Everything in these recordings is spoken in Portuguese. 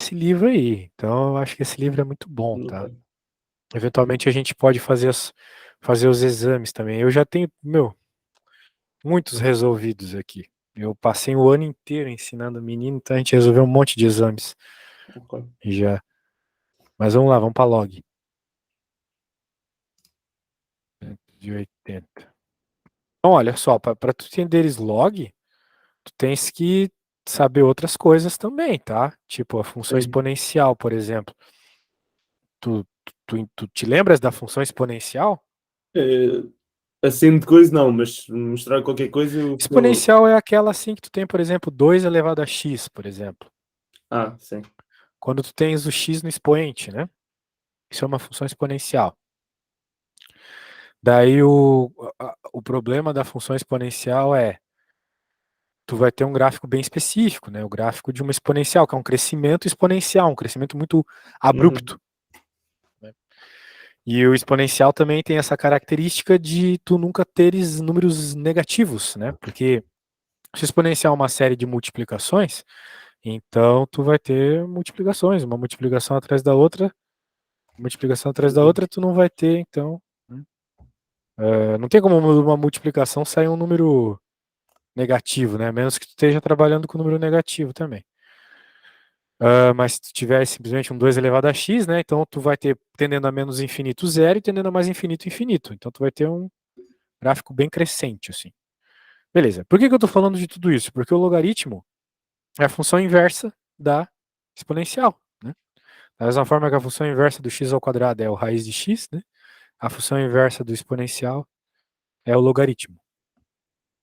esse livro aí. Então, eu acho que esse livro é muito bom, tá? Ok. Eventualmente a gente pode fazer os exames também. Eu já tenho, muitos resolvidos aqui. Eu passei o ano inteiro ensinando menino, então a gente resolveu um monte de exames Ok. já. Mas vamos lá, vamos para log. 180. Então, olha só, para tu entenderes log, tu tens que saber outras coisas também, tá? Tipo a função Sim. exponencial, por exemplo. Tu te lembras da função exponencial? Eh, assim de coisa não, mas mostrar qualquer coisa Exponencial é aquela assim que tu tem, por exemplo, 2 elevado a x, por exemplo. Ah, sim. Quando tu tens o x no expoente, né? Isso é uma função exponencial. Daí o problema da função exponencial é tu vai ter um gráfico bem específico, né? O gráfico de uma exponencial, que é um crescimento exponencial, um crescimento muito Uhum. abrupto, né? E o exponencial também tem essa característica de tu nunca teres números negativos, né? Porque se o exponencial é uma série de multiplicações, então tu vai ter multiplicações, uma multiplicação atrás da Uhum. outra, tu não vai ter, então, né? Não tem como uma multiplicação sair um número negativo, né? A menos que tu esteja trabalhando com número negativo também. Mas se tu tiver simplesmente um 2 elevado a x, né? Então tu vai ter tendendo a menos infinito zero e tendendo a mais infinito infinito. Então tu vai ter um gráfico bem crescente, assim. Beleza. Por que eu estou falando de tudo isso? Porque o logaritmo é a função inversa da exponencial, né? Da mesma forma que a função inversa do x ao quadrado é o raiz de x, né? A função inversa do exponencial é o logaritmo.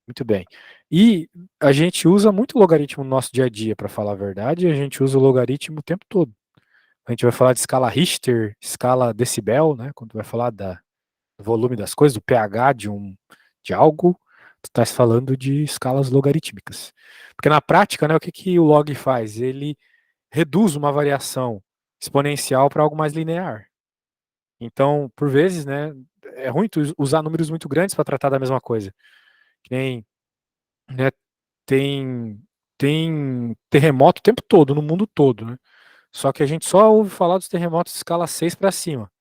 Muito bem. E a gente usa muito logaritmo no nosso dia a dia, para falar a verdade, e a gente usa o logaritmo o tempo todo. A gente vai falar de escala Richter, escala decibel, né? Quando vai falar do volume das coisas, do pH de algo, tu estás falando de escalas logarítmicas. Porque na prática, né, o que, que o log faz? Ele reduz uma variação exponencial para algo mais linear. Então, por vezes, né, é ruim tu usar números muito grandes para tratar da mesma coisa. Que nem, né, tem, tem terremoto o tempo todo, no mundo todo, né? Só que a gente só ouve falar dos terremotos de escala 6 para cima.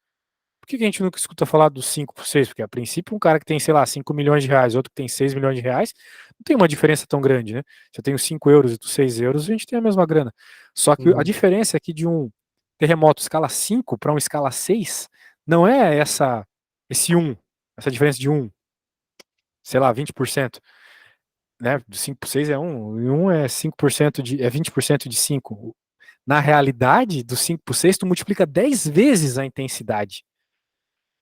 Por que a gente nunca escuta falar dos 5 por 6? Porque, a princípio, um cara que tem, sei lá, 5 milhões de reais, outro que tem 6 milhões de reais, não tem uma diferença tão grande, né? Se eu tenho 5 euros e tu 6 euros, a gente tem a mesma grana. Só que a Uhum. diferença é que de um terremoto escala 5 para um escala 6, não é esse essa diferença de sei lá, 20%, né? Do 5 por 6 é 1, e 1 é 5% é 20% de 5. Na realidade, do 5 por 6, tu multiplica 10 vezes a intensidade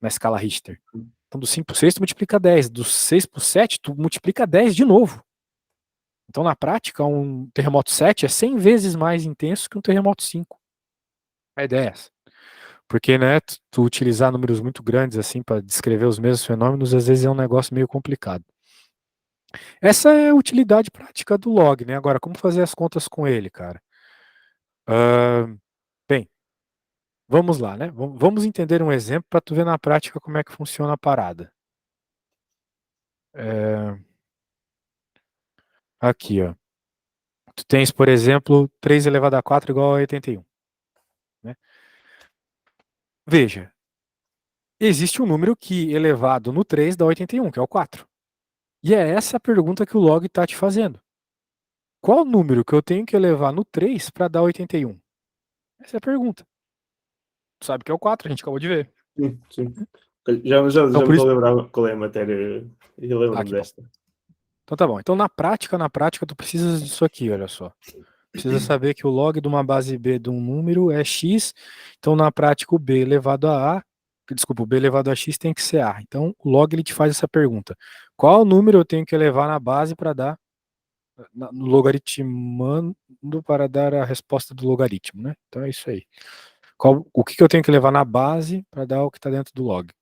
na escala Richter. Então, do 5 por 6, tu multiplica 10. Do 6 por 7, tu multiplica 10 de novo. Então, na prática, um terremoto 7 é 100 vezes mais intenso que um terremoto 5. A ideia é essa. Porque, né, tu utilizar números muito grandes assim para descrever os mesmos fenômenos, às vezes é um negócio meio complicado. Essa é a utilidade prática do log, né? Agora, como fazer as contas com ele, cara? Bem, vamos lá, né? Vamos entender um exemplo para tu ver na prática como é que funciona a parada. Aqui, ó. Tu tens, por exemplo, 3 elevado a 4 igual a 81, né? Veja, existe um número que elevado no 3 dá 81, que é o 4. E é essa a pergunta que o log está te fazendo. Qual número que eu tenho que elevar no 3 para dar 81? Essa é a pergunta. Tu sabe que é o 4, a gente acabou de ver. Sim, sim. Já Então, me por estou isso. a lembrar qual é a matéria e eu Ah, lembro-me que bom. desta. Então tá bom. Então, na prática, tu precisas disso aqui, olha só. Precisa saber que o log de uma base B de um número é x. Então, na prática, o b elevado a a, desculpa, o b elevado a x tem que ser a. Então, o log ele te faz essa pergunta. Qual número eu tenho que elevar na base para dar, no logaritmando para dar a resposta do logaritmo, né? Então, é isso aí. O que eu tenho que levar na base para dar o que está dentro do log?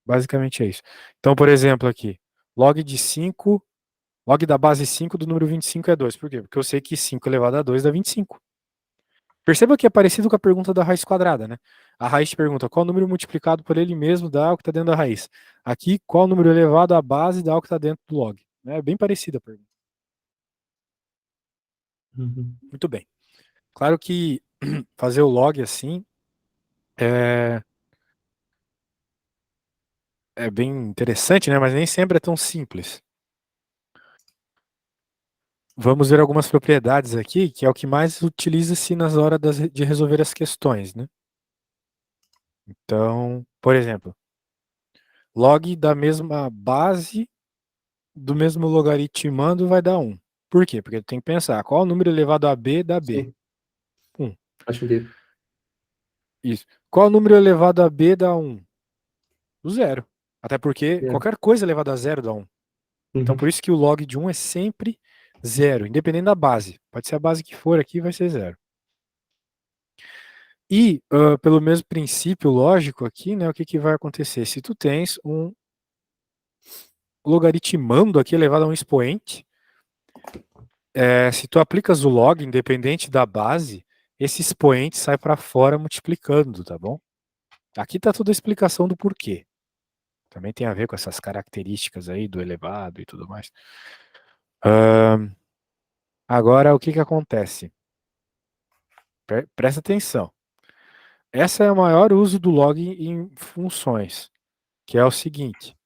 Basicamente é isso. Então, por exemplo, aqui, log de 5, log da base 5 do número 25 é 2. Por quê? Porque eu sei que 5 elevado a 2 dá 25. Perceba que é parecido com a pergunta da raiz quadrada, né? A raiz te pergunta qual número multiplicado por ele mesmo dá o que está dentro da raiz. Aqui, qual número elevado à base dá o que está dentro do log. É bem parecida a pergunta. Uhum. Muito bem. Claro que fazer o log assim é, é bem interessante, né? Mas nem sempre é tão simples. Vamos ver algumas propriedades aqui, que é o que mais utiliza-se nas horas de resolver as questões, né? Então, por exemplo, log da mesma base do mesmo logaritmando vai dar 1. Por quê? Porque tem que pensar qual o número elevado a b dá b. Sim, 1. faz sentido. Isso. Qual o número elevado a b dá 1? O zero. Até porque Yeah. qualquer coisa elevada a zero dá 1. Então, Uhum. por isso que o log de 1 é sempre zero, independente da base. Pode ser a base que for aqui, vai ser zero. E, pelo mesmo princípio lógico aqui, né, o que vai acontecer? Se tu tens um logaritmando aqui elevado a um expoente, se tu aplicas o log, independente da base, esse expoente sai para fora multiplicando, tá bom? Aqui está toda a explicação do porquê. Também tem a ver com essas características aí do elevado e tudo mais. Agora, o que acontece? Presta atenção. Esse é o maior uso do log em funções, que é o seguinte.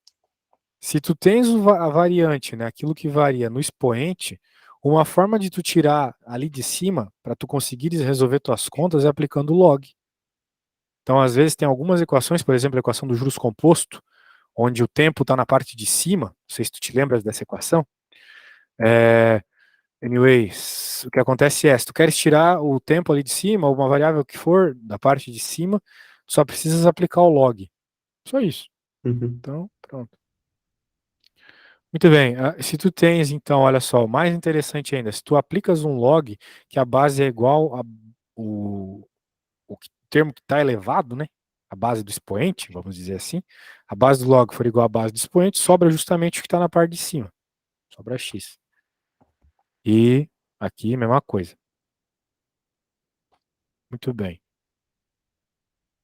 Se tu tens a variante, né, aquilo que varia no expoente, uma forma de tu tirar ali de cima, para tu conseguires resolver tuas contas, é aplicando o log. Então, às vezes, tem algumas equações, por exemplo, a equação do juros composto, onde o tempo está na parte de cima, não sei se tu te lembras dessa equação. Anyways, o que acontece é, se tu queres tirar o tempo ali de cima, ou uma variável que for da parte de cima, tu só precisas aplicar o log. Só isso. Uhum. Então, pronto. Muito bem. Se tu tens, então, olha só, o mais interessante ainda, se tu aplicas um log que a base é igual a o termo que está elevado, né? A base do expoente, vamos dizer assim. A base do log for igual à base do expoente, sobra justamente o que está na parte de cima. Sobra x. E aqui, mesma coisa. Muito bem.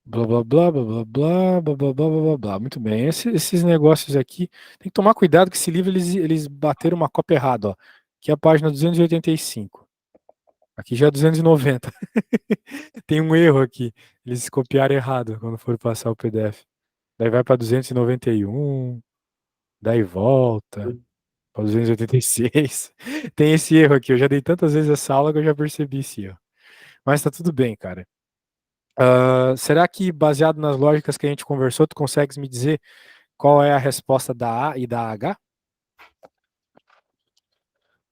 Blá, blá, blá, blá, blá, blá, blá, blá, blá, blá, blá. Muito bem. Esses negócios aqui, tem que tomar cuidado que esse livro eles bateram uma cópia errada, ó. Aqui é a página 285. Aqui já é 290. Tem um erro aqui. Eles copiaram errado quando foram passar o PDF. Daí vai para 291, daí volta para 286. Tem esse erro aqui. Eu já dei tantas vezes essa aula que eu já percebi esse erro. Mas tá tudo bem, cara. Será que, baseado nas lógicas que a gente conversou, tu consegues me dizer qual é a resposta da A e da H?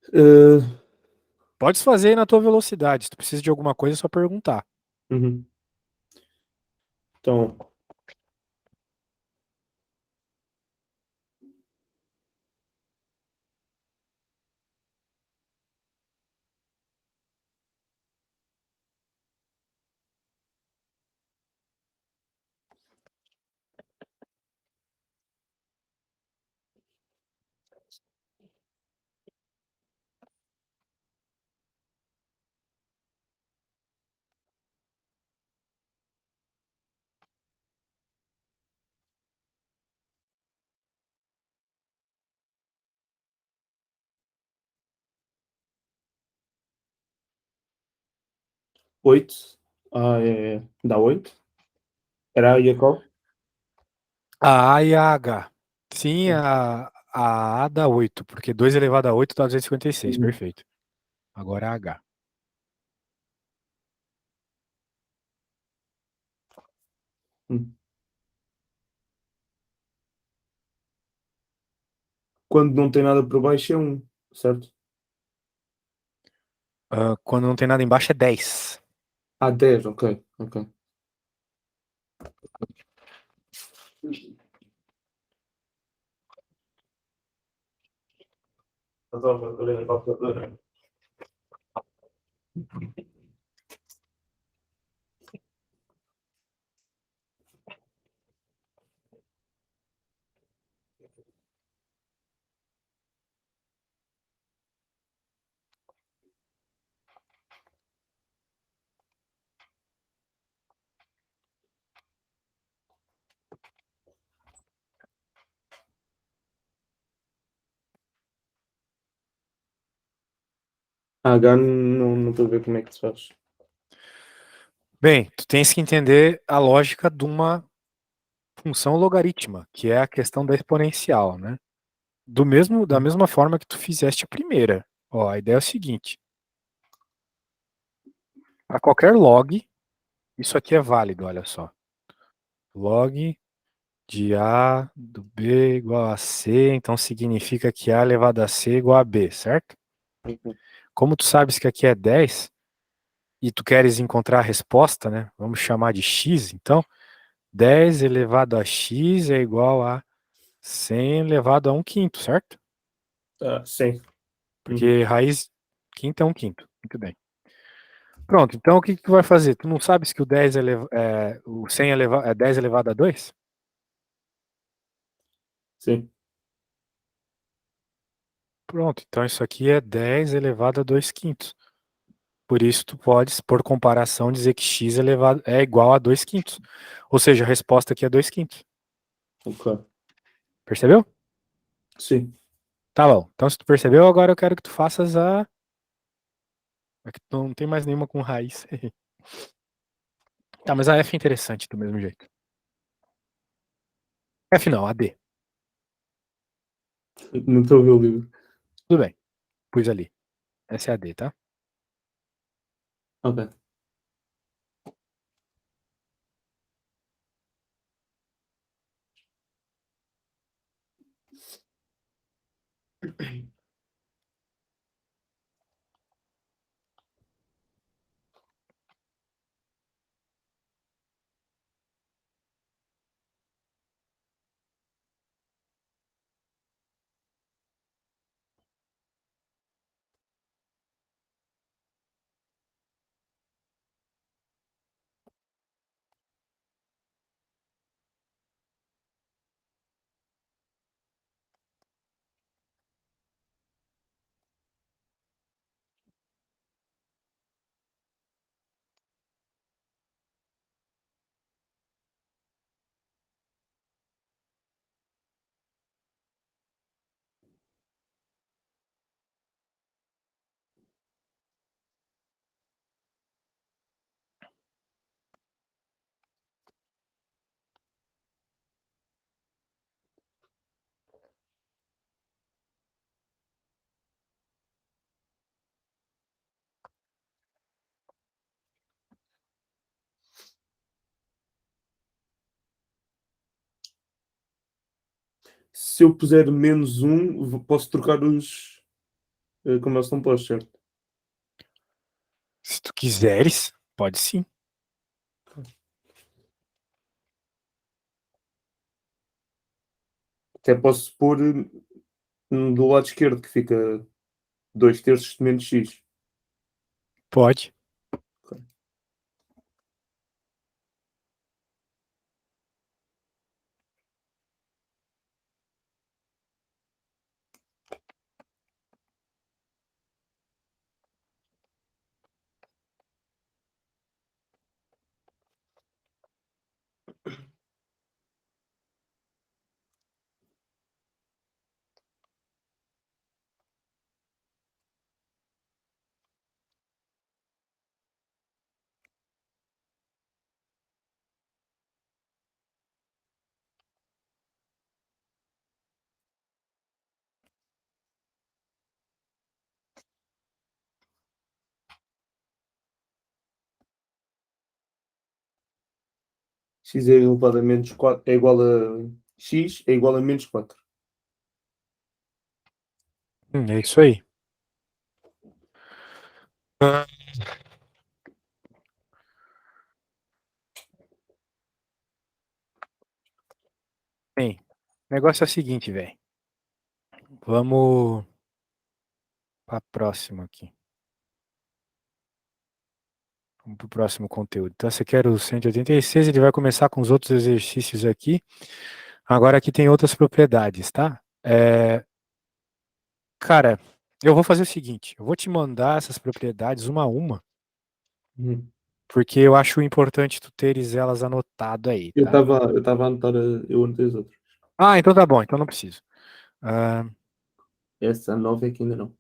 Uh, Podes fazer aí na tua velocidade. Se tu precisa de alguma coisa, é só perguntar. uhum. Então, 8. Dá 8. Era aí a qual? A A e a H. Sim, a A dá 8, porque 2 elevado a 8 dá 256. Uhum. Perfeito. Agora a H. Hum. Quando não tem nada por baixo é 1, certo? Quando não tem nada embaixo é 10. 10, ok. Ok. A H não estou a ver como é que se faz. Bem, tu tens que entender a lógica de uma função logarítmica, que é a questão da exponencial, né? Da mesma forma que tu fizeste a primeira. Ó, a ideia é o seguinte: a qualquer log, isso aqui é válido, olha só. Log de A do B igual a C, então significa que A elevado a C é igual a B, certo? Uhum. Como tu sabes que aqui é 10 e tu queres encontrar a resposta, né? Vamos chamar de x, então 10 elevado a x é igual a 100 elevado a 1 quinto, certo? Ah, sim. Uhum. Porque raiz quinta é 1 quinto. Muito bem. Pronto, então o que que tu vai fazer? Tu não sabes que o 100 é 10 elevado a 2? Sim. Pronto, então isso aqui é 10 elevado a 2 quintos. Por isso tu podes, por comparação, dizer que x é igual a 2 quintos. Ou seja, a resposta aqui é 2 quintos. Ok. Percebeu? Sim. Tá bom. Então se tu percebeu, agora eu quero que tu faças a... Aqui tu não tem mais nenhuma com raiz. Tá, mas a F é interessante do mesmo jeito. F não, a D. Não estou a ver o livro. Tudo bem. Pus ali. Essa é a D, tá? Ok. Se eu puser menos um, posso trocar os. Como eles estão postos, certo? Se tu quiseres, pode sim. Até posso pôr do lado esquerdo, que fica 2 terços de menos x. Pode. Ok. X é elevado a menos 4 é igual a. X é igual a menos 4. É isso aí. Ah, bem, o negócio é o seguinte, velho. Vamos para próximo aqui. Vamos para o próximo conteúdo. Então, você quer o 186, ele vai começar com os outros exercícios aqui. Agora aqui tem outras propriedades, tá? Cara, eu vou fazer o seguinte, eu vou te mandar essas propriedades uma a uma, Uhum. porque eu acho importante tu teres elas anotado aí, tá? Eu estava a anotar, eu anotei as outras. Ah, então tá bom, então não preciso. Ah, Essa 9 é que ainda não.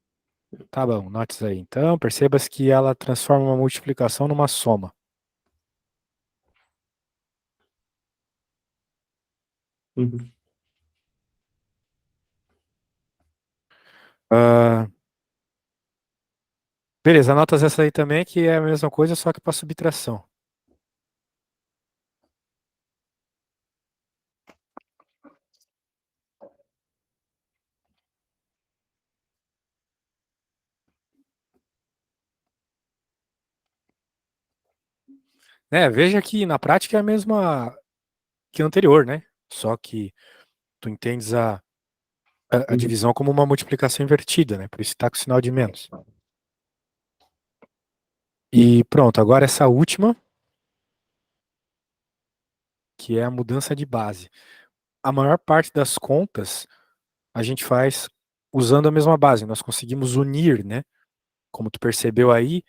tá bom, notes aí. Então, percebas que ela transforma uma multiplicação numa soma. Uhum. Ah, beleza, anotas essa aí também, que é a mesma coisa, só que para subtração. Veja que na prática é a mesma que a anterior, né? Só que tu entendes a Uhum. divisão como uma multiplicação invertida, né? Por isso está com sinal de menos. E pronto, agora essa última, que é a mudança de base. A maior parte das contas a gente faz usando a mesma base. Nós conseguimos unir, né? Como tu percebeu aí,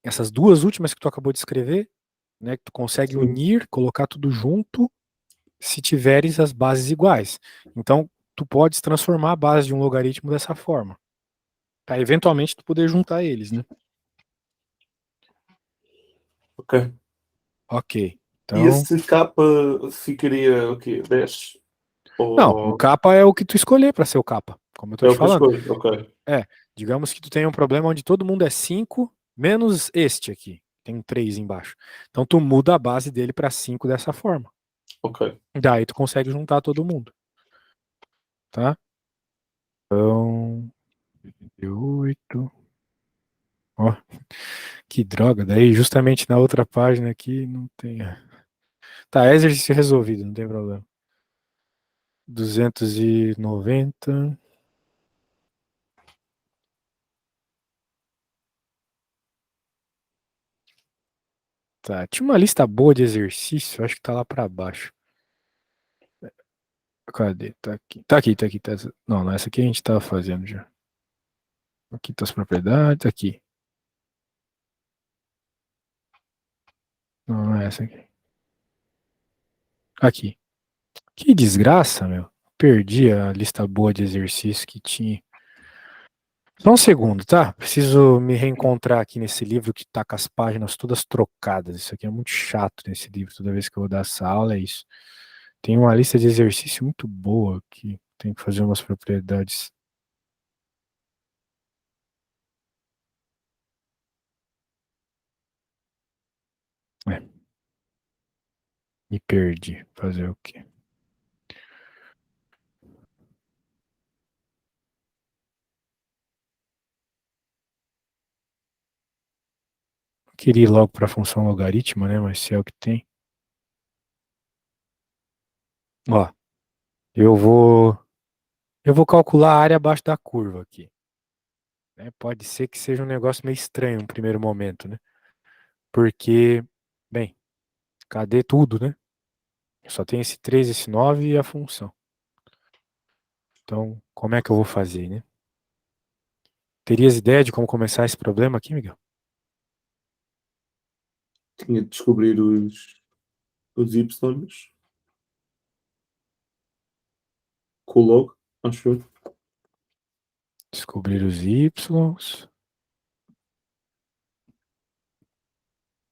essas duas últimas que tu acabou de escrever, né? Que tu consegue Sim. unir, colocar tudo junto, se tiveres as bases iguais. Então, tu podes transformar a base de um logaritmo dessa forma. Para eventualmente tu poder juntar eles, né? Ok. Ok. E Então, esse capa ficaria o quê? 10? não, o Ou capa é o que tu escolher para ser o capa, como eu tô é te o que eu falando. escolho? Ok. É, digamos que tu tem um problema onde todo mundo é 5 menos este aqui. Tem um 3 embaixo. Então tu muda a base dele para 5 dessa forma. Ok. Daí tu consegue juntar todo mundo, tá? Então, 8. Ó, que droga. Daí justamente na outra página aqui não tem. Tá, é exercício resolvido, não tem problema. 290. Tá, tinha uma lista boa de exercício, acho que tá lá pra baixo. Cadê? Tá aqui. Tá aqui, tá aqui. Tá... Não, não, essa aqui a gente tava fazendo já. Aqui tá as propriedades, aqui. Não, não é essa aqui. Aqui. Que desgraça, meu. Perdi a lista boa de exercícios que tinha. Só um segundo, tá? Preciso me reencontrar aqui nesse livro que tá com as páginas todas trocadas. Isso aqui é muito chato nesse livro. Toda vez que eu vou dar essa aula é isso. Tem uma lista de exercício muito boa aqui. Tem que fazer umas propriedades. É, me perdi. Fazer o quê? Queria ir logo para a função logaritmo, né? Mas se é o que tem. Ó, eu vou, eu vou calcular a área abaixo da curva aqui, né? Pode ser que seja um negócio meio estranho no primeiro momento, né? Porque, bem, cadê tudo, né? Só tem esse 3, esse 9 e a função. Então, como é que eu vou fazer, né? Terias ideia de como começar esse problema aqui, Miguel? Tinha de descobrir os Ys com o log, acho eu. Descobrir os y.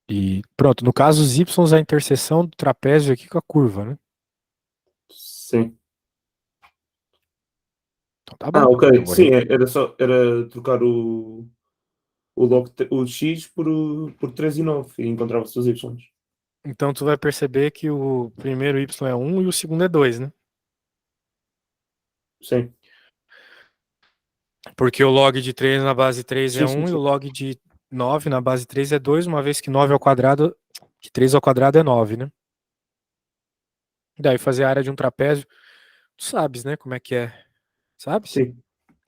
E pronto, no caso, os y é a interseção do trapézio aqui com a curva, né? Sim. Então tá Ah, bom. ok. Então vou Sim, era só era trocar o X por 3 e 9 e encontrava-se os Y. Então tu vai perceber que o primeiro y é 1 e o segundo é 2, né? Sim. Porque o log de 3 na base 3 é Sim, sim, 1 e o sim. log de 9 na base 3 é 2, uma vez que 9 ao quadrado, que 3 ao quadrado é 9, né? Daí fazer a área de um trapézio, tu sabes, né, como é que é? Sabes? Sim,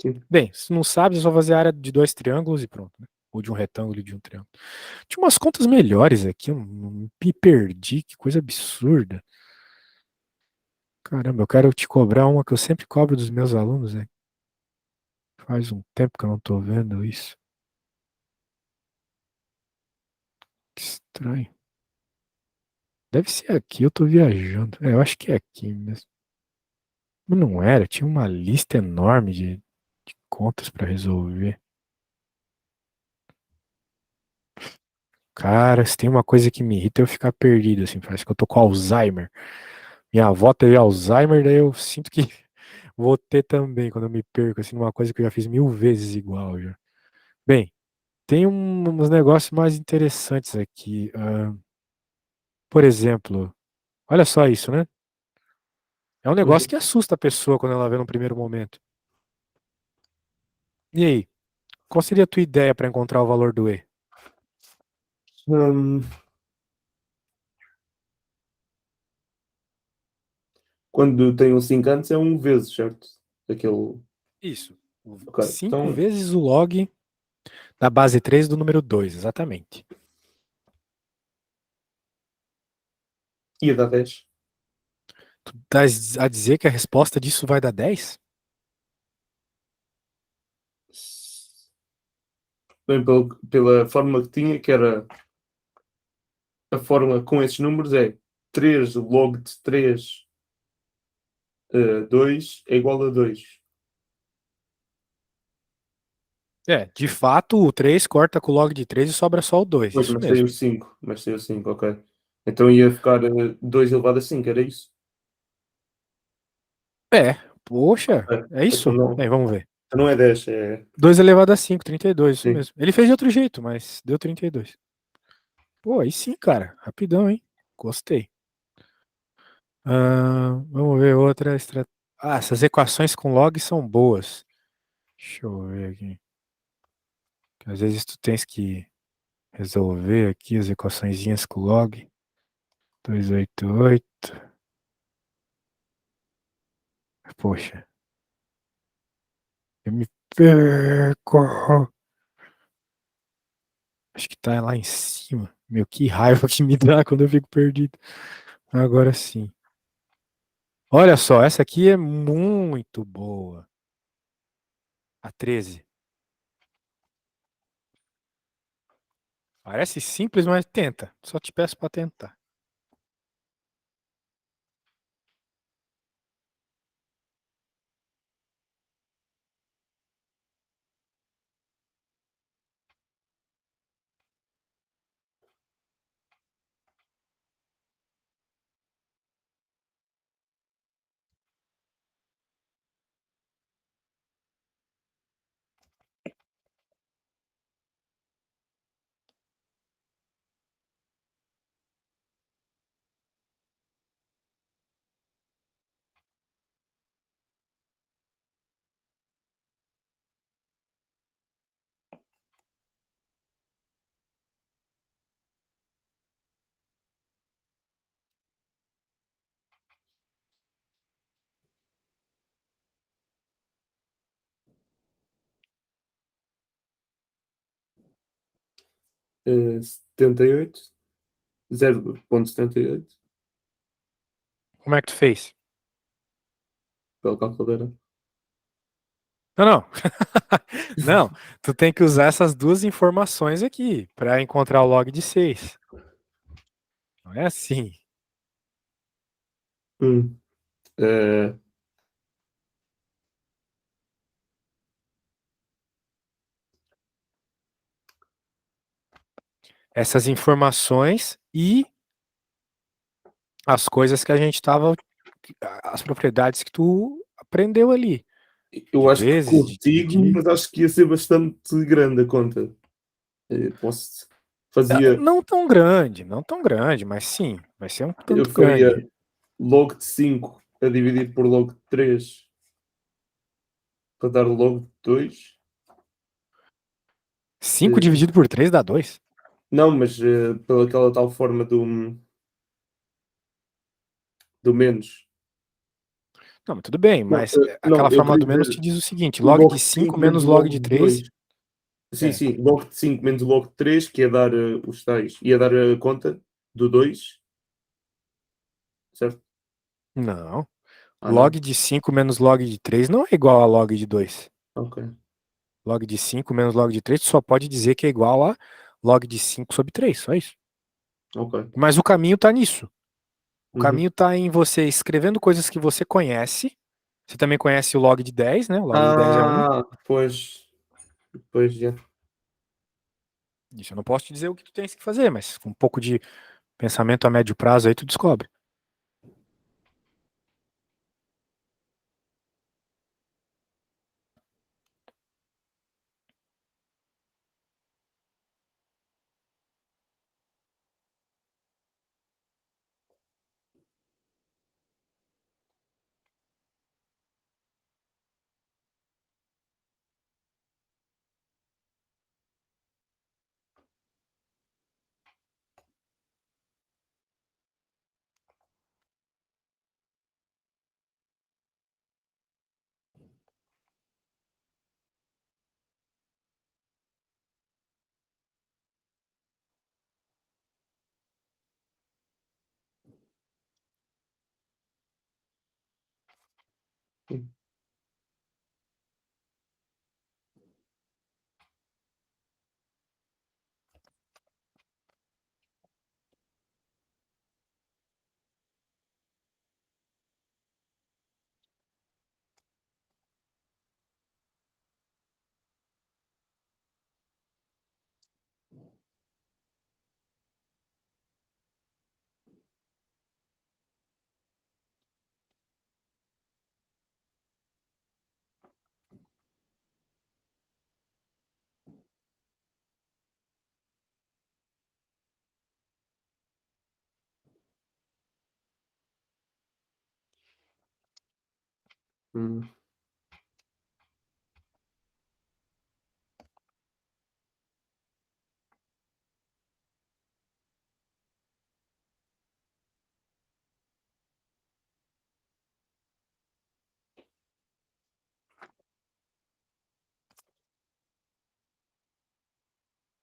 sim. Bem, se não sabes, é só fazer a área de dois triângulos e pronto, né? Ou de um retângulo e de um triângulo. Tinha umas contas melhores aqui, eu me perdi, que coisa absurda. Caramba, eu quero te cobrar uma que eu sempre cobro dos meus alunos, né? Faz um tempo que eu não tô vendo isso. Que estranho. Deve ser aqui, eu tô viajando. Eu acho que é aqui mesmo. Mas não era, tinha uma lista enorme de contas pra resolver. Cara, se tem uma coisa que me irrita é eu ficar perdido, assim, parece que eu tô com Alzheimer. Minha avó teve Alzheimer, daí eu sinto que vou ter também quando eu me perco, assim, numa coisa que eu já fiz 1000 vezes igual já. Bem, tem uns negócios mais interessantes aqui. Por exemplo, olha só isso, né? É um negócio Uhum. que assusta a pessoa quando ela vê no primeiro momento. E aí, qual seria a tua ideia para encontrar o valor do E? Hum, quando tem um 5 antes é um vezes, certo? Aquele. Isso. Ok. 5 Então vezes o log da base 3 do número 2, exatamente. ia dar 10. Tu estás a dizer que a resposta disso vai dar 10? Bem, pela forma que tinha, que era a forma com esses números é 3 log de 3 2 é igual a 2. É, de fato, o 3 corta com o log de 3 e sobra só o 2, Pois, isso mas tem mesmo. os 5. Mas tem os 5, ok. Então ia ficar 2 elevado a 5, era isso? É, poxa, Ok. é isso? Bem, vamos ver. Então não é 10, é. 2 elevado a 5, 32, isso Sim. mesmo. Ele fez de outro jeito, mas deu 32. Pô, aí sim, cara. Rapidão, hein? Gostei. Vamos ver outra estratégia. Ah, essas equações com log são boas. Deixa eu ver aqui. Que às vezes tu tens que resolver aqui as equaçõezinhas com log. 288. Poxa, eu me perco. Acho que tá lá em cima. Meu, que raiva que me dá quando eu fico perdido. Agora sim. Olha só, essa aqui é muito boa. A 13. Parece simples, mas tenta. Só te peço para tentar. Eh, 78, 0,78 Como é que tu fez? pela calculadora. Não, não. Não, tu tem que usar essas duas informações aqui para encontrar o log de 6. Não é assim. Hum. Eh, Essas informações e as coisas que a gente estava. As propriedades que tu aprendeu ali. eu De acho que vezes, de consigo, dividir. mas acho que ia ser bastante grande a conta. Posso. Fazia. Não tão grande, não tão grande, mas sim, vai ser um Eu tanto faria grande. log de 5 a dividir por log de 3 para dar log de 2. 5 dividido por 3 dá 2. Não, mas pela aquela tal forma do menos. Não, mas tudo bem, Não, mas não, aquela eu fórmula queria do menos te dizer diz o seguinte: o log log de de 5 5 menos menos o log log de de 3. 2. Sim, É. sim, log de 5 menos o log de 3, que ia dar os tais, ia dar a conta do 2, certo? Não. Ah, Log não? de 5 menos log de 3 não é igual a log de 2. Ok, Log de 5 menos log de 3 tu só pode dizer que é igual a log de 5 sobre 3, só isso. ok. Mas o caminho tá nisso. O Uhum. caminho tá em você escrevendo coisas que você conhece. Você também conhece o log de 10, né? O log de 10 é 1. Pois, já. Isso eu não posso te dizer o que tu tens que fazer, mas com um pouco de pensamento a médio prazo aí tu descobre. Hum.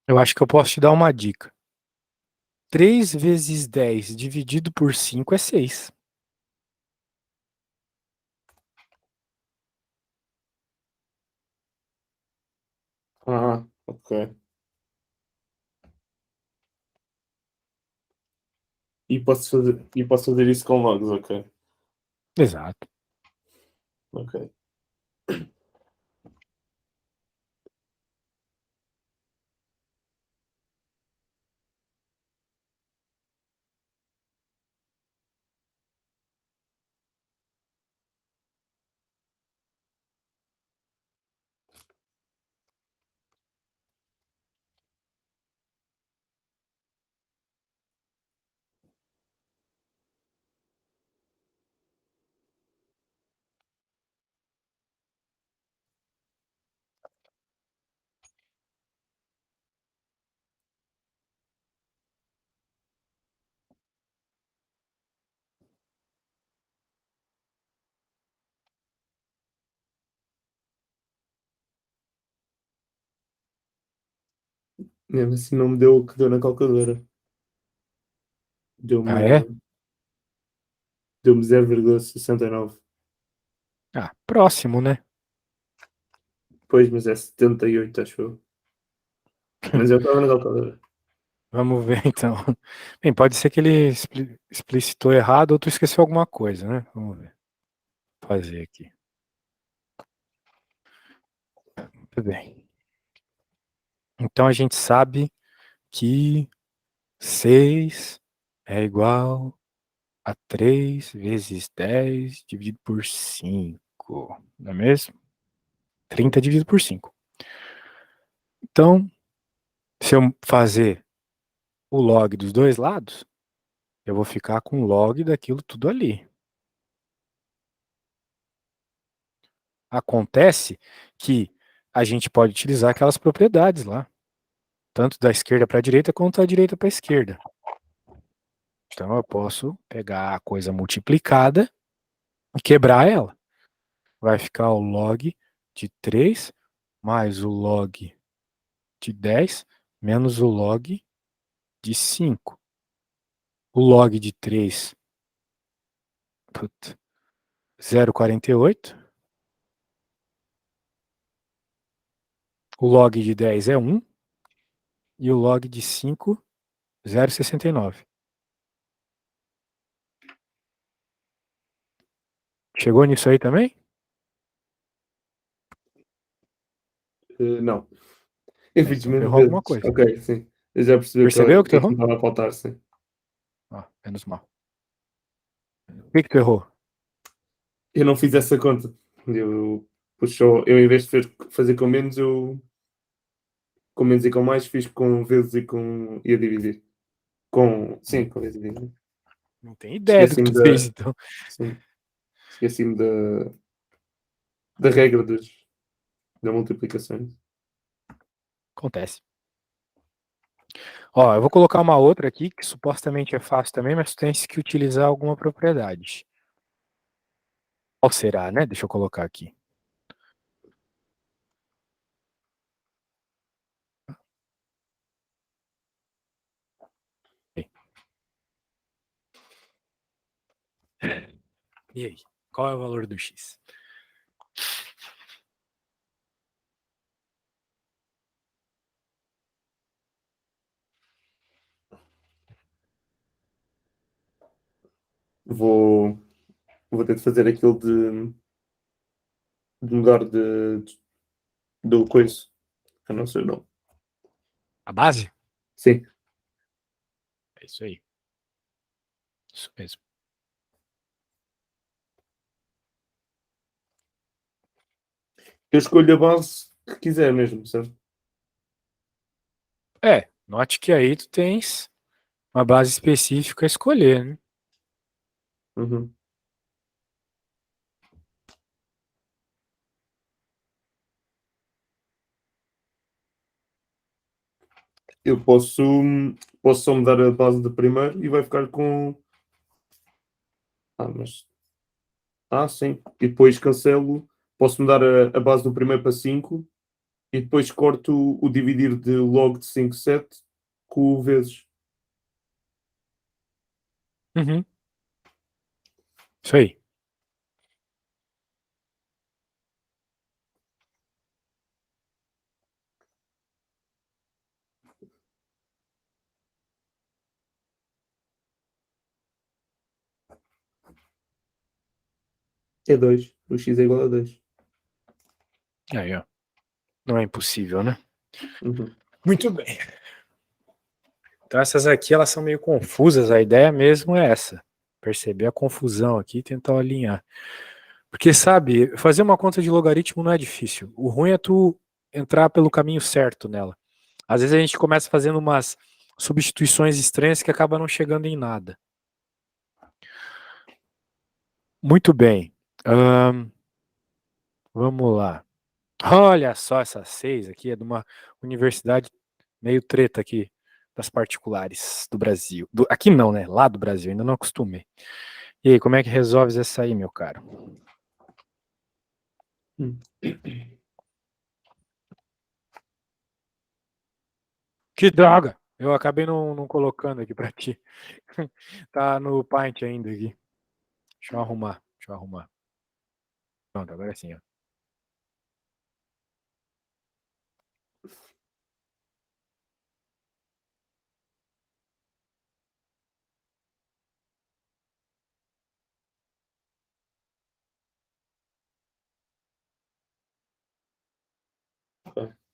Eu acho que eu posso te dar uma dica. 3 vezes 10 dividido por 5 é 6. Ah, ok. E posso fazer isso com logs, ok. Exato. Ok. Mesmo assim não me deu o que deu na calculadora. Ah, é? Deu-me deu-me 0,69. Ah, próximo, né? Pois, mas é 78, acho eu. Mas eu estava na calculadora. Vamos ver então. Bem, pode ser que ele explicitou errado ou tu esqueceu alguma coisa, né? Vamos ver. Vou fazer aqui. Muito bem. Então a gente sabe que 6 é igual a 3 vezes 10 dividido por 5. Não é mesmo? 30 dividido por 5. Então, se eu fazer o log dos dois lados, eu vou ficar com o log daquilo tudo ali. Acontece que a gente pode utilizar aquelas propriedades lá, tanto da esquerda para a direita quanto da direita para a esquerda. Então eu posso pegar a coisa multiplicada e quebrar ela. Vai ficar o log de 3 mais o log de 10 menos o log de 5. O log de 3, 0,48. O log de 10 é 1. E o log de 5, 0,69. Chegou nisso aí também? Não. Eu É, fiz então tu menos errou alguma vezes. coisa. Ok, sim. Eu já percebi Percebeu o que tu que é que errou? me estava a faltar, sim. Ah, menos mal. O que tu errou? Eu não fiz essa conta. Eu em vez de fazer com menos, eu com menos e com mais fiz com vezes e a dividir. Sim, com vezes e dividir. Não tem ideia do que Esqueci-me tu fez, da, então. sim, esqueci-me da regra da multiplicação. Acontece. Ó, eu vou colocar uma outra aqui, que supostamente é fácil também, mas tu tens que utilizar alguma propriedade. Qual será, né? Deixa eu colocar aqui. E aí? Qual é o valor do x? vou, vou ter de fazer aquilo de mudar do coisa. Eu não sei o nome. A base? Sim. É isso aí. Isso mesmo. Eu escolho a base que quiser mesmo, certo? Note que aí tu tens uma base específica a escolher, né? Uhum. Eu posso só mudar a base de primeiro e vai ficar com. Ah, mas. Ah, sim. E depois cancelo. Posso mudar a base do primeiro para 5 e depois corto o dividir de log de 5 7 com o vezes. Uhum. Isso aí. É 2. O x é igual a 2. Aí, ó. Não é impossível, né? Uhum. Muito bem. Então essas aqui, elas são meio confusas. A ideia mesmo é essa. Perceber a confusão aqui e tentar alinhar. Porque, sabe, fazer uma conta de logaritmo não é difícil. O ruim é tu entrar pelo caminho certo nela. Às vezes a gente começa fazendo umas substituições estranhas que acabam não chegando em nada. Muito bem. Vamos lá. Olha só essas 6 aqui, é de uma universidade meio treta aqui, das particulares do Brasil. Aqui não, né? Lá do Brasil, ainda não acostumei. E aí, como é que resolves essa aí, meu caro? Hum. Que droga! Eu acabei não colocando aqui pra ti. Tá no Paint ainda aqui. Deixa eu arrumar. Deixa eu arrumar. Pronto, agora sim, ó. Ok.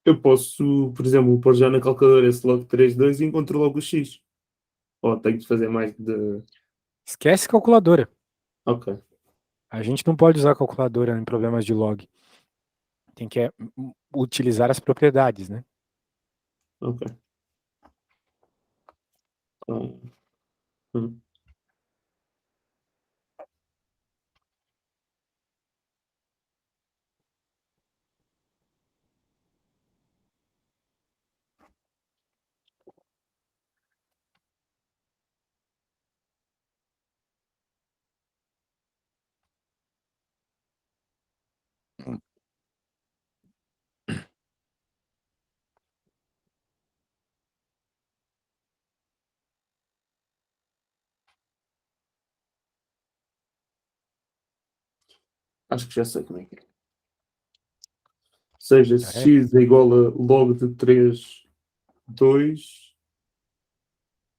Eu posso, por exemplo, pôr já na calculadora esse log 3 2 e encontro logo o x. Ou tenho de fazer mais de. Esquece calculadora. Ok, A gente não pode usar calculadora em problemas de log. Tem que utilizar as propriedades, né? ok. Então, hum. Acho que já sei como é que é. Ou seja, Já se é? x é igual a log de 3 2,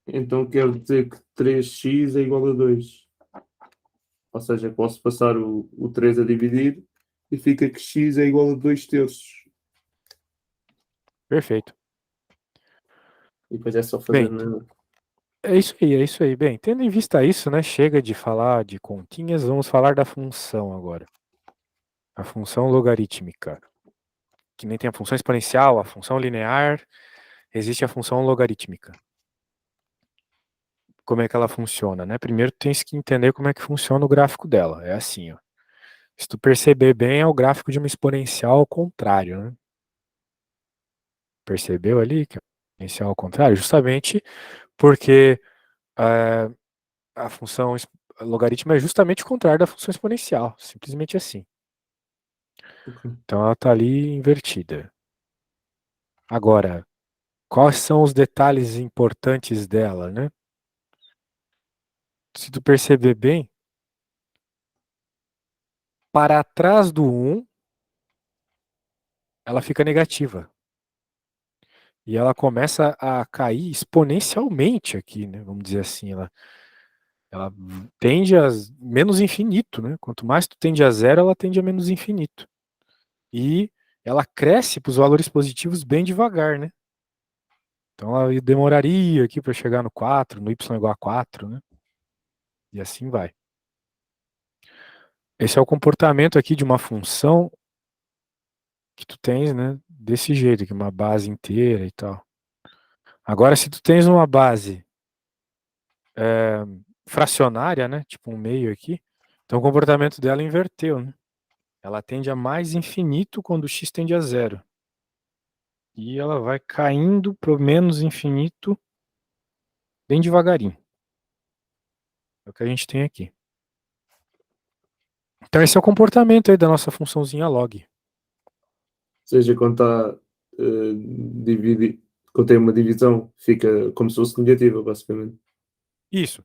então quer dizer que 3x é igual a 2. Ou seja, posso passar o 3 a dividir e fica que x é igual a 2 terços. Perfeito. E depois é só fazer Bem, na. é isso aí, é isso aí. Bem, tendo em vista isso, né? Chega de falar de continhas, vamos falar da função agora. A função logarítmica. Que nem tem a função exponencial, a função linear, existe a função logarítmica. Como é que ela funciona, né? Primeiro tens que entender como é que funciona o gráfico dela. É assim, ó. Se tu perceber bem, é o gráfico de uma exponencial ao contrário, né? Percebeu ali que é exponencial ao contrário? Justamente porque a função logaritmo é justamente o contrário da função exponencial, simplesmente assim. Ok. Então ela está ali invertida. Agora, quais são os detalhes importantes dela, né? Se tu perceber bem, para trás do 1, ela fica negativa. E ela começa a cair exponencialmente aqui, né? Vamos dizer assim, ela tende a menos infinito, né? Quanto mais tu tende a zero, ela tende a menos infinito. E ela cresce para os valores positivos bem devagar, né? Então ela demoraria aqui para chegar no 4, no y igual a 4, né? E assim vai. Esse é o comportamento aqui de uma função que tu tens, né? Desse jeito, aqui, uma base inteira e tal. Agora, se tu tens uma base fracionária, né? Tipo um meio aqui, então o comportamento dela inverteu, né? Ela tende a mais infinito quando x tende a zero. E ela vai caindo para o menos infinito bem devagarinho. É o que a gente tem aqui. Então esse é o comportamento aí da nossa funçãozinha log. Ou seja, quando está quando tem uma divisão, fica como se fosse negativa, basicamente. Isso.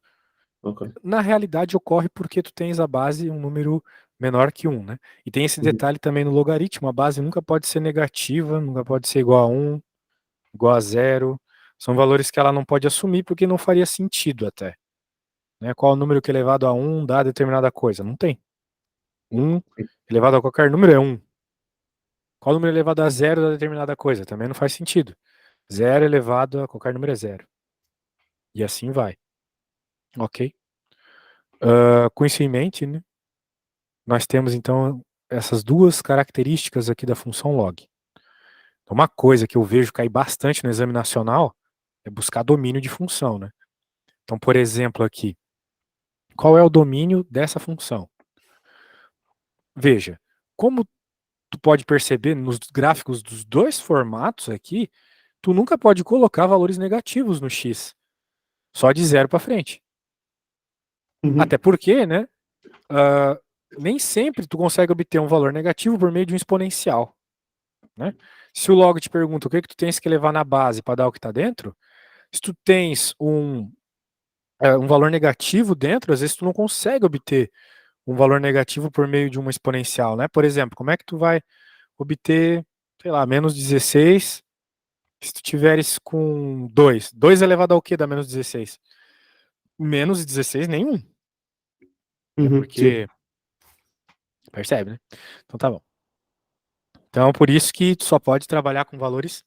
Ok. Na realidade ocorre porque tu tens a base um número menor que 1, né? E tem esse Uhum. detalhe também no logaritmo, a base nunca pode ser negativa, nunca pode ser igual a 1, igual a 0. São valores que ela não pode assumir porque não faria sentido até. Né? Qual o número que elevado a 1 dá determinada coisa? Não tem. 1 elevado a qualquer número é 1. Qual número elevado a 0 dá determinada coisa? Também não faz sentido. 0 elevado a qualquer número é 0. E assim vai. Ok? Com isso em mente, né, nós temos então essas duas características aqui da função log. Então, uma coisa que eu vejo cair bastante no exame nacional é buscar domínio de função, né? Então, por exemplo, aqui, qual é o domínio dessa função? Veja, como tu pode perceber nos gráficos dos dois formatos aqui, tu nunca pode colocar valores negativos no x, só de 0 para frente. Até Uhum. porque, né, uh, nem sempre tu consegue obter um valor negativo por meio de um exponencial. Né? Se o log te pergunta o que tu tens que levar na base para dar o que está dentro, se tu tens um valor negativo dentro, às vezes tu não consegue obter um valor negativo por meio de uma exponencial, né? Por exemplo, como é que tu vai obter, sei lá, menos 16 se tu tiveres com 2? 2 elevado ao que dá menos 16? Menos 16 nenhum. É Uhum. porque, Sim. percebe, né? Então tá bom. Então por isso que tu só pode trabalhar com valores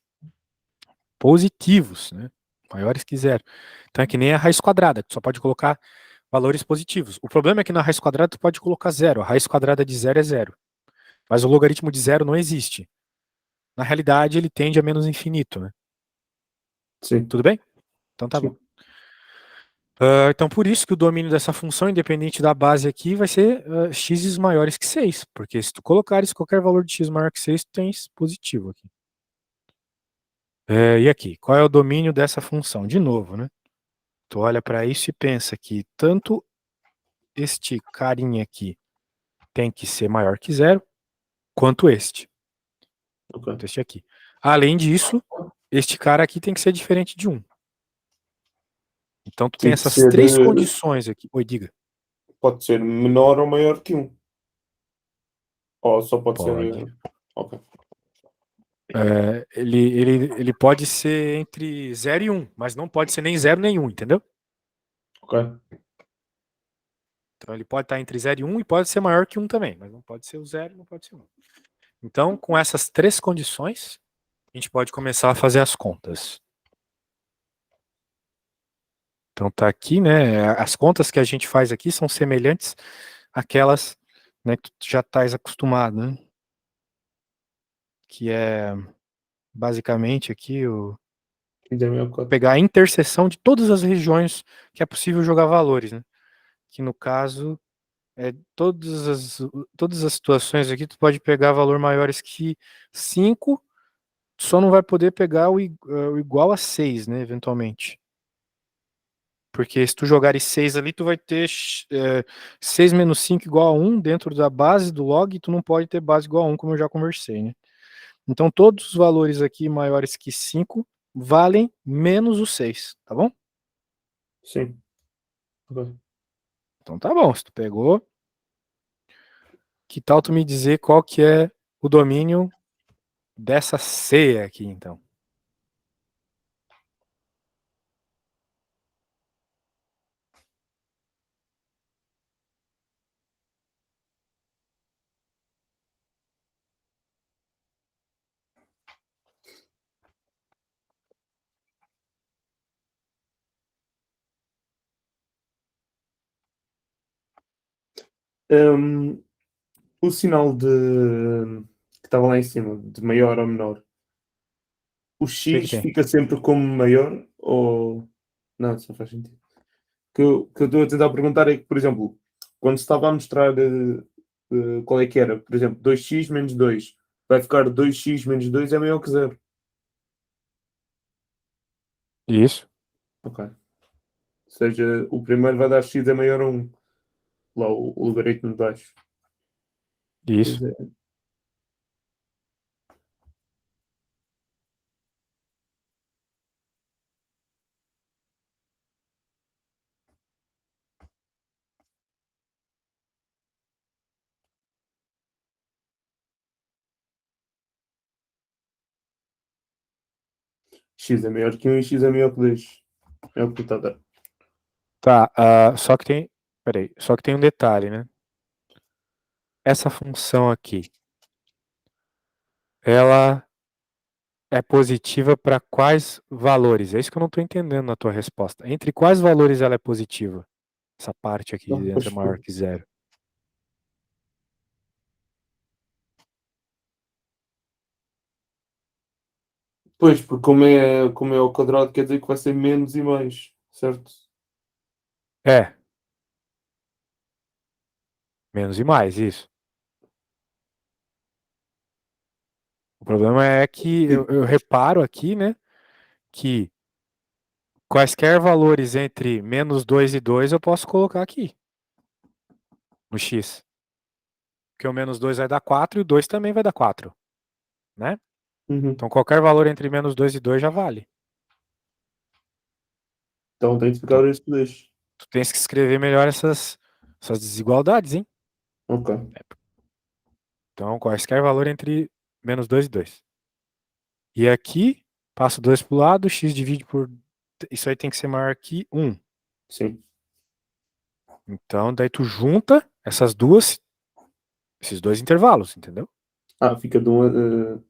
positivos, né? Maiores que zero. Então é que nem a raiz quadrada, que só pode colocar valores positivos. O problema é que na raiz quadrada tu pode colocar zero. A raiz quadrada de zero é zero. Mas o logaritmo de zero não existe. Na realidade, ele tende a menos infinito, né? Sim. Tudo bem? Então tá bom. Sim. Então por isso que o domínio dessa função, independente da base aqui, vai ser x maiores que 6. Porque se tu colocares qualquer valor de x maior que 6, tu tens positivo aqui. E aqui, qual é o domínio dessa função? De novo, né? Tu olha para isso e pensa que tanto este carinha aqui tem que ser maior que zero, quanto este. Ok. Quanto este aqui. Além disso, este cara aqui tem que ser diferente de 1. Então tu tem Tem que essas ser, três condições aqui. Oi, diga. pode ser menor ou maior que um. Ou só pode ser. Pode. Ok. Ele pode ser entre 0 e 1, mas não pode ser nem 0 nem 1, entendeu? Ok. Então ele pode estar entre 0 e 1 e pode ser maior que 1 também, mas não pode ser o 0 e não pode ser o 1. Então, com essas três condições, a gente pode começar a fazer as contas. Então tá aqui, né? As contas que a gente faz aqui são semelhantes àquelas, né, que tu já estás acostumado, né? Que é basicamente aqui pegar a interseção de todas as regiões que é possível jogar valores, né? Que no caso todas as situações aqui tu pode pegar valor maiores que 5, só não vai poder pegar o igual a 6, né, eventualmente. Porque se tu jogares 6 ali, tu vai ter 6 menos 5 igual a 1 dentro da base do log, e tu não pode ter base igual a 1, como eu já conversei, né? Então todos os valores aqui maiores que 5 valem menos o 6, tá bom? Sim. Ok. Então tá bom, se tu pegou, que tal tu me dizer qual que é o domínio dessa ceia aqui, então? Hum, o sinal que estava lá em cima, de maior ou menor, o O que X tem? fica sempre como maior ou. Não, isso não faz sentido. O que eu estou a tentar perguntar é que, por exemplo, quando se estava a mostrar qual é que era, por exemplo, 2x menos 2 vai ficar 2x menos 2 é maior que zero. Isso, Ok. Ou seja, o primeiro vai dar x é maior a 1. Lá o logaritmo de baixo. isso. Pois é. X é maior que 1 e x é maior que 2. É o que tu está a dar. Tá, só que tem. Peraí, só que tem um detalhe, né? Essa função aqui, ela é positiva para quais valores? É isso que eu não estou entendendo na tua resposta. Entre quais valores ela é positiva? Essa parte aqui Não, dentro é maior que zero. pois, porque como é ao quadrado, quer dizer que vai ser menos e mais, certo? É, menos e mais, isso. O problema é que Tipo, eu reparo aqui, né, que quaisquer valores entre menos 2 e 2 eu posso colocar aqui, no x. Porque o menos 2 vai dar 4 e o 2 também vai dar 4, né? uhum. Então qualquer valor entre menos 2 e 2 já vale. Então tem de Então ficar este 2. tu tens que escrever melhor essas desigualdades, hein? Ok, Então quaisquer valor entre menos 2 e 2. E aqui, passo 2 para o lado, x divide por... Isso aí tem que ser maior que 1. sim. Então daí tu junta esses dois intervalos, entendeu? Fica de 1 a.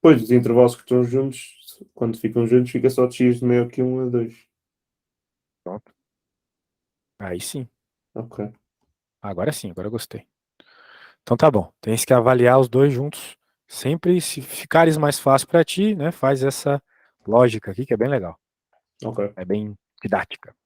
Pois, os intervalos que estão juntos, quando ficam juntos, fica só de x de maior que 1 a 2. Pronto. Aí sim. Ok, Agora sim, agora eu gostei. Então tá bom. Tens que avaliar os dois juntos. Sempre, se ficares mais fácil para ti, né? Faz essa lógica aqui que é bem legal. ok. É bem didática.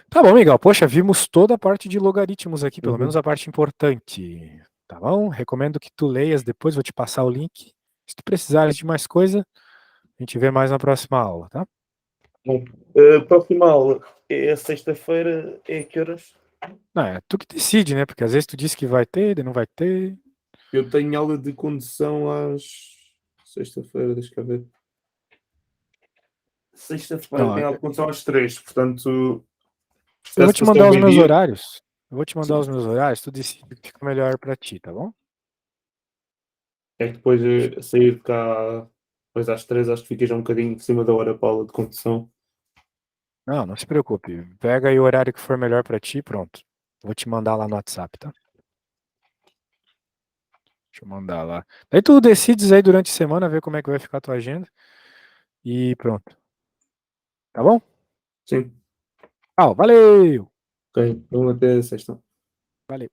Tá bom, Miguel. Poxa, vimos toda a parte de logaritmos aqui, pelo menos Uhum. a parte importante. Tá bom? Recomendo que tu leias depois, vou te passar o link. Se tu precisares de mais coisa, a gente vê mais na próxima aula, tá? Bom, próxima aula é sexta-feira, é que horas? Não, é tu que decide, né? Porque às vezes tu disse que vai ter, daí não vai ter. Eu tenho aula de condução às. Sexta-feira, deixa eu ver. Sexta-feira Não, tenho aula de condução às 3, portanto, eu se vou te fosse ao mandar os meus meio-dia. horários. Eu vou te mandar os Sim. meus horários, tu decide o que fica melhor pra ti, tá bom? É que depois sair de cá, depois às 3, acho que fica já um bocadinho em cima da hora para a aula de condução. Não, não se preocupe. Pega aí o horário que for melhor pra ti, pronto. Vou te mandar lá no WhatsApp, tá? Deixa eu mandar lá. Daí tu decides aí durante a semana, ver como é que vai ficar a tua agenda. E pronto. Tá bom? Sim, Valeu! ok. Vamos até sexta. Valeu.